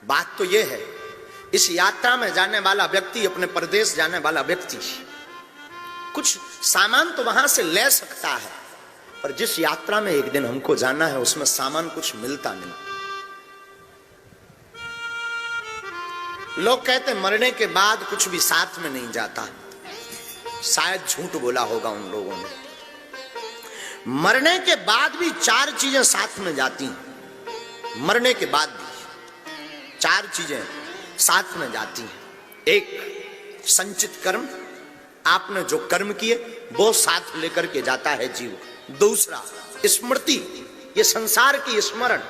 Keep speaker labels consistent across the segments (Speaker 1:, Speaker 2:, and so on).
Speaker 1: बात तो यह है, इस यात्रा में जाने वाला व्यक्ति, अपने प्रदेश जाने वाला व्यक्ति कुछ सामान तो वहां से ले सकता है, पर जिस यात्रा में एक दिन हमको जाना है उसमें सामान कुछ मिलता नहीं। लोग कहते मरने के बाद कुछ भी साथ में नहीं जाता, शायद झूठ बोला होगा उन लोगों ने। मरने के बाद भी 4 चीजें साथ में जाती हैं। मरने के बाद भी 4 चीजें साथ में जाती हैं। एक, संचित कर्म, आपने जो कर्म किए वो साथ लेकर के जाता है जीव। दूसरा, स्मृति, ये संसार की स्मरण,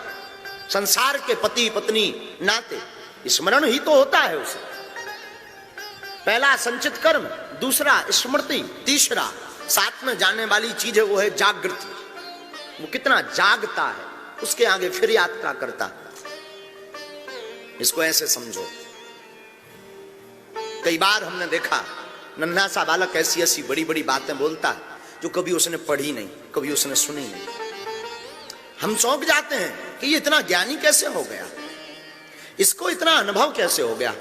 Speaker 1: संसार के पति पत्नी नाते स्मरण ही तो होता है उसे। पहला संचित कर्म, दूसरा स्मृति, तीसरा साथ में जाने वाली चीज है वो है जागृति। वो कितना जागता है, उसके आगे फिर यात्रा करता। इसको ऐसे समझो, कई बार हमने देखा नन्हा सा बालक ऐसी ऐसी बड़ी बड़ी बातें बोलता है जो कभी उसने पढ़ी नहीं, कभी उसने सुनी नहीं। हम चौंक जाते हैं कि ये इतना ज्ञानी कैसे हो गया, इसको इतना अनुभव कैसे हो गया।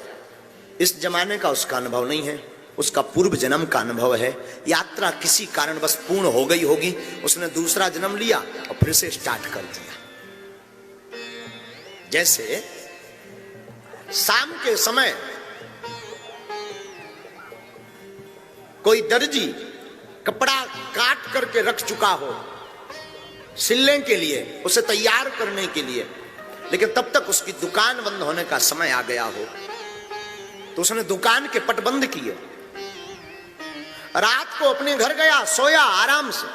Speaker 1: इस जमाने का उसका अनुभव नहीं है, उसका पूर्व जन्म का अनुभव है। यात्रा किसी कारण बस पूर्ण हो गई होगी, उसने दूसरा जन्म लिया और फिर से स्टार्ट कर दिया। जैसे शाम के समय कोई दर्जी कपड़ा काट करके रख चुका हो सिलने के लिए, उसे तैयार करने के लिए, लेकिन तब तक उसकी दुकान बंद होने का समय आ गया हो, तो उसने दुकान के पट बंद किए, रात को अपने घर गया, सोया आराम से।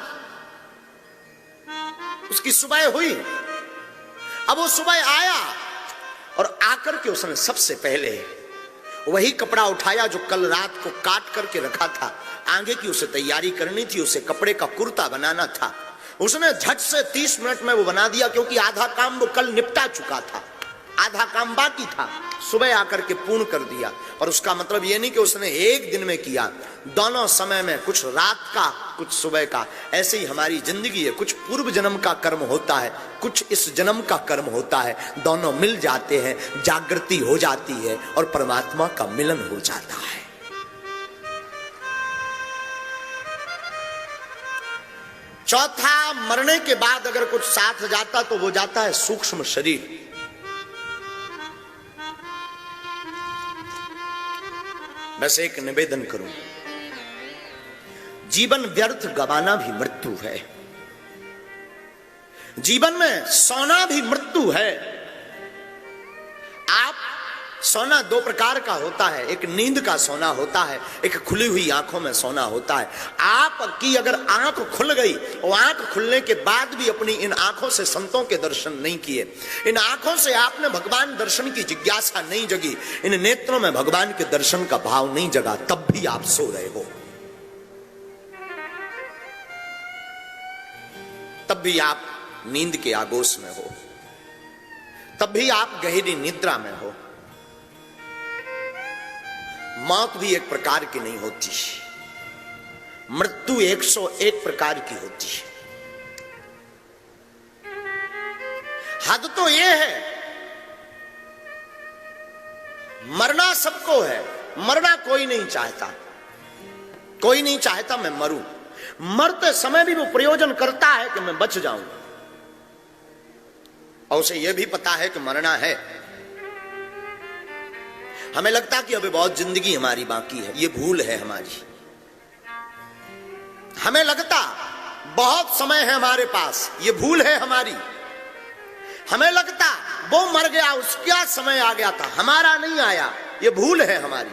Speaker 1: उसकी सुबह हुई, अब वो सुबह आया और आकर के उसने सबसे पहले वही कपड़ा उठाया जो कल रात को काट करके रखा था। आगे की उसे तैयारी करनी थी, उसे कपड़े का कुर्ता बनाना था। उसने झट से 30 मिनट में वो बना दिया, क्योंकि आधा काम वो कल निपटा चुका था, आधा काम बाकी था, सुबह आकर के पूर्ण कर दिया। और उसका मतलब ये नहीं कि उसने एक दिन में किया, दोनों समय में, कुछ रात का कुछ सुबह का। ऐसे ही हमारी जिंदगी है, कुछ पूर्व जन्म का कर्म होता है, कुछ इस जन्म का कर्म होता है, दोनों मिल जाते हैं, जागृति हो जाती है और परमात्मा का मिलन हो जाता है। चौथा, मरने के बाद अगर कुछ साथ जाता तो वो जाता है सूक्ष्म शरीर। बस एक निवेदन करूं, जीवन व्यर्थ गवाना भी मृत्यु है, जीवन में सोना भी मृत्यु है। आप सोना 2 प्रकार का होता है, एक नींद का सोना होता है, एक खुली हुई आंखों में सोना होता है। आपकी अगर आंख खुल गई और आंख खुलने के बाद भी अपनी इन आंखों से संतों के दर्शन नहीं किए, इन आंखों से आपने भगवान दर्शन की जिज्ञासा नहीं जगी, इन नेत्रों में भगवान के दर्शन का भाव नहीं जगा, तब भी आप सो रहे हो, तब भी आप नींद के आगोश में हो, तब भी आप गहरी निद्रा में हो। मौत भी एक प्रकार की नहीं होती, मृत्यु 101 प्रकार की होती है। हद तो यह है, मरना सबको है, मरना कोई नहीं चाहता, कोई नहीं चाहता मैं मरूं। मरते समय भी वो प्रयोजन करता है कि मैं बच जाऊं, और उसे यह भी पता है कि मरना है। हमें लगता कि अभी बहुत जिंदगी हमारी बाकी है, ये भूल है हमारी। हमें लगता बहुत समय है हमारे पास, ये भूल है हमारी। हमें लगता वो मर गया, उसका समय आ गया था, हमारा नहीं आया, ये भूल है हमारी।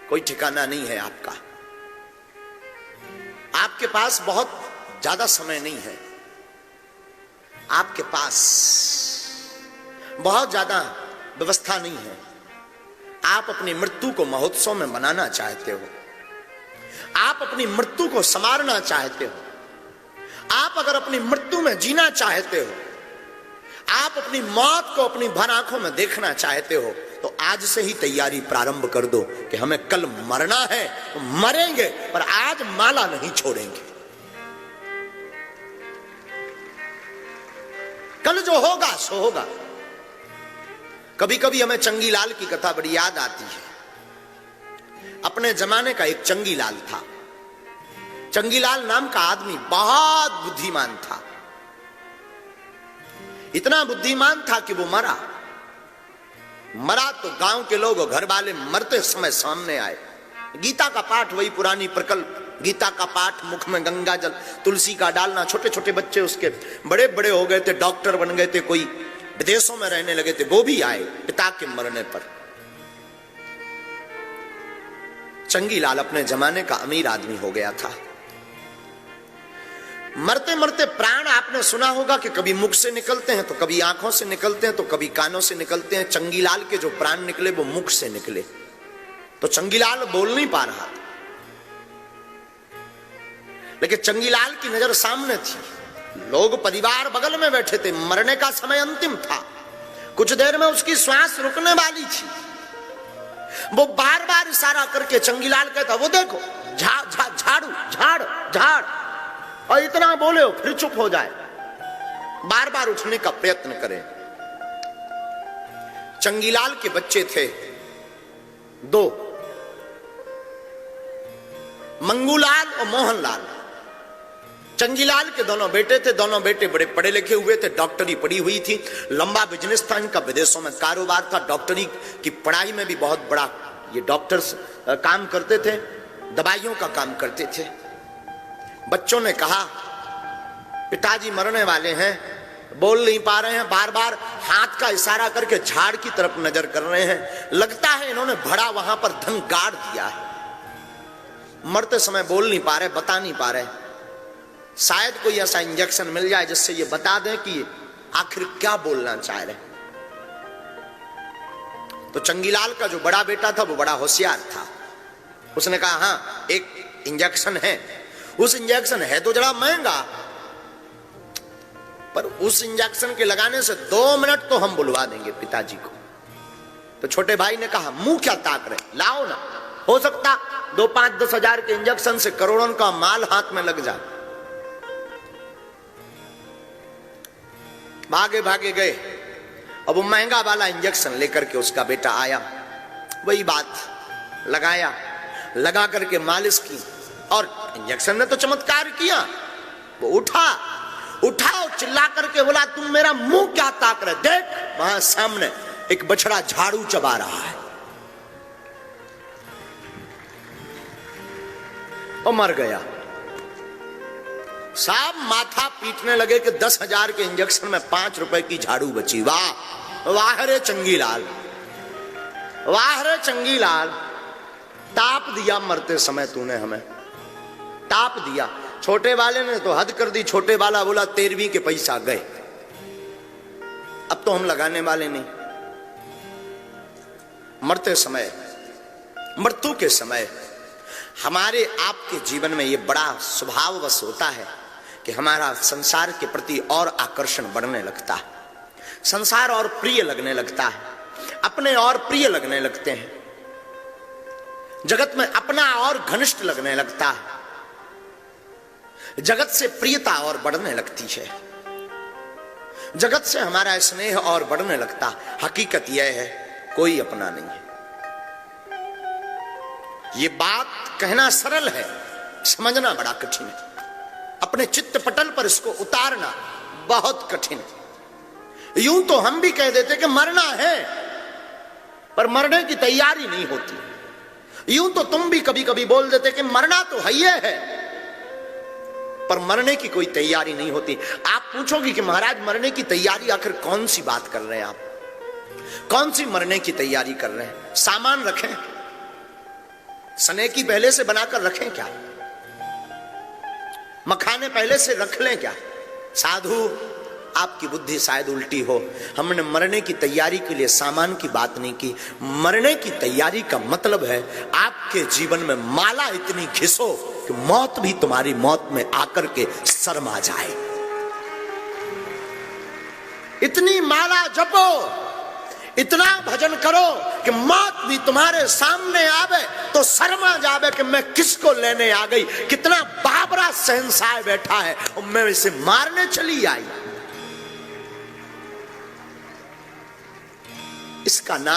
Speaker 1: कोई ठिकाना नहीं है आपका, आपके पास बहुत ज्यादा समय नहीं है, आपके पास बहुत ज्यादा व्यवस्था नहीं है। आप अपनी मृत्यु को महोत्सव में मनाना चाहते हो, आप अपनी मृत्यु को संवारना चाहते हो। आप अगर अपनी मृत्यु में जीना चाहते हो, आप अपनी मौत को अपनी भर आंखों में देखना चाहते हो, तो आज से ही तैयारी प्रारंभ कर दो कि हमें कल मरना है, मरेंगे, पर आज माला नहीं छोड़ेंगे। कल जो होगा सो होगा, कभी कभी हमें चंगीलाल की कथा बड़ी याद आती है। अपने जमाने का एक चंगीलाल था। चंगीलाल नाम का आदमी बहुत बुद्धिमान था। इतना बुद्धिमान था कि वो मरा तो गांव के लोग और घर वाले मरते समय सामने आए। गीता का पाठ, वही पुरानी प्रकल्प, गीता का पाठ, मुख में गंगा जल, तुलसी का डालना। छोटे छोटे बच्चे उसके बड़े बड़े हो गए थे, डॉक्टर बन गए थे, कोई विदेशों में रहने लगे थे, वो भी आए पिता के मरने पर। चंगीलाल अपने जमाने का अमीर आदमी हो गया था। मरते मरते प्राण आपने सुना होगा कि कभी मुख से निकलते हैं, तो कभी आंखों से निकलते हैं, तो कभी कानों से निकलते हैं। चंगीलाल के जो प्राण निकले वो मुख से निकले। तो चंगीलाल बोल नहीं पा रहा था, लेकिन चंगीलाल की नजर सामने थी। लोग परिवार बगल में बैठे थे, मरने का समय अंतिम था, कुछ देर में उसकी श्वास रुकने वाली थी। वो बार बार इशारा करके चंगीलाल कहता, वो देखो झाड़ू झाड़ झाड़, और इतना बोले हो फिर चुप हो जाए, बार बार उठने का प्रयत्न करे। चंगीलाल के बच्चे थे दो, मंगूलाल और मोहनलाल। चंगीलाल के दोनों बेटे थे। दोनों बेटे बड़े पढ़े लिखे हुए थे, डॉक्टरी पढ़ी हुई थी, लंबा बिजनेस था इनका, विदेशों में कारोबार था। डॉक्टरी की पढ़ाई में भी बहुत बड़ा ये डॉक्टर्स काम करते थे, दवाइयों का काम करते थे। बच्चों ने कहा, पिताजी मरने वाले हैं, बोल नहीं पा रहे हैं, बार बार हाथ का इशारा करके झाड़ की तरफ नजर कर रहे हैं। लगता है इन्होंने भड़ा वहां पर धन गाड़ दिया है। मरते समय बोल नहीं पा रहे, बता नहीं पा रहे। शायद कोई ऐसा इंजेक्शन मिल जाए जिससे ये बता दें कि आखिर क्या बोलना चाह रहे। तो चंगीलाल का जो बड़ा बेटा था वो बड़ा होशियार था। उसने कहा, हाँ एक इंजेक्शन है। उस इंजेक्शन है तो जरा महंगा, पर उस इंजेक्शन के लगाने से 2 मिनट तो हम बुलवा देंगे पिताजी को। तो छोटे भाई ने कहा, मुंह क्या ताक रहे, लाओ ना, हो सकता 2, 5, 10 हजार के इंजेक्शन से करोड़ों का माल हाथ में लग जाए। भागे भागे गए। अब वो महंगा वाला इंजेक्शन लेकर के उसका बेटा आया, वही बात लगाया, लगा करके मालिश की, और इंजेक्शन ने तो चमत्कार किया। वो उठा और चिल्ला करके बोला, तुम मेरा मुंह क्या ताक रहे, देख वहां सामने एक बछड़ा झाड़ू चबा रहा है। और मर गया। साहब माथा पीटने लगे कि 10 हजार के इंजेक्शन में 5 रुपए की झाड़ू बची। वाह वाह रे चंगीलाल, वाह रे चंगीलाल, ताप दिया मरते समय तूने हमें, ताप दिया। छोटे वाले ने तो हद कर दी। छोटे वाला बोला, 13वीं के पैसा गए, अब तो हम लगाने वाले नहीं। मरते समय, मृत्यु के समय हमारे आपके जीवन में ये बड़ा स्वभाववश होता है कि हमारा संसार के प्रति और आकर्षण बढ़ने लगता है, संसार और प्रिय लगने लगता है, अपने और प्रिय लगने लगते हैं, जगत में अपना और घनिष्ठ लगने लगता है, जगत से प्रियता और बढ़ने लगती है, जगत से हमारा स्नेह और बढ़ने लगता। हकीकत यह है, कोई अपना नहीं है। ये बात कहना सरल है, समझना बड़ा कठिन है। अपने चित्त पटल पर इसको उतारना बहुत कठिन है। यूं तो हम भी कह देते कि मरना है, पर मरने की तैयारी नहीं होती। यूं तो तुम भी कभी कभी बोल देते कि मरना तो है, पर मरने की कोई तैयारी नहीं होती। आप पूछोगे कि महाराज मरने की तैयारी आखिर कौन सी बात कर रहे हैं आप, कौन सी मरने की तैयारी कर रहे हैं? सामान रखें, सनेकी पहले से बनाकर रखें क्या? मखाने पहले से रख लें क्या? साधु, आपकी बुद्धि शायद उल्टी हो। हमने मरने की तैयारी के लिए सामान की बात नहीं की। मरने की तैयारी का मतलब है आपके जीवन में माला इतनी घिसो कि मौत भी तुम्हारी मौत में आकर के शर्मा जाए। इतनी माला जपो, इतना भजन करो कि मौत भी तुम्हारे सामने आवे तो शर्मा जावे कि मैं किसको लेने आ गई। कितना बाबरा शहंशाह बैठा है और मैं इसे मारने चली आई। इसका नाम